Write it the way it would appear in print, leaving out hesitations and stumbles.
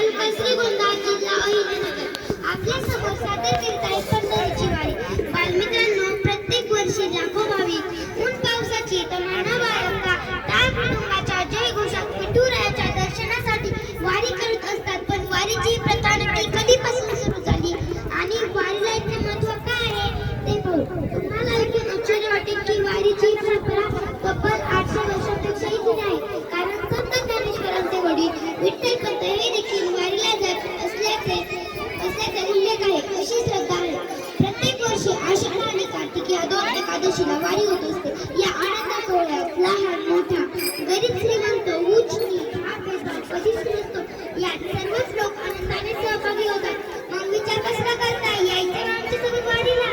तालुका श्रीगोंदा, जिल्हा अहिल्यानगर. आपल्यासमोर सादर करीत आहे पंढरीची वारी. बालमित्रांनो, प्रत्येक वर्षी लाखो भाविक ऊन पावसाची तमाना बाळगता टाळ मृदुंगाच्या जयघोषात विठुरायाच्या दर्शनासाठी वारी करत असतात. पण वारीची प्रथा नक्की कधीपासून सुरू झाली आणि वारीला इतके महत्त्व काय आहे ते पाहू. तुम्हाला ऐकून आश्चर्य वाटेल की वारीची परंपरा तब्बल 800 वर्षांपेक्षाही जुनी आहे. कारण संत ज्ञानेश्वरांचे वडील विठ्ठलपंत हे देखील वारीला जात असल्याचा उल्लेख आहे, अशी श्रद्धा आहे. प्रत्येक वर्षी आषाढ आणि कार्तिकी या 2 एकादशीला वारी होत असते. या आनंद सोहळ्यात लहान मोठा, गरीब श्रीमंत, उच्च नीच हा भेदभाव कधीच नसतो. यात सर्वच लोक आनंदाने सहभागी होतात. मग विचार कसा करता यायचं ना आमच्या सोबत वारीला?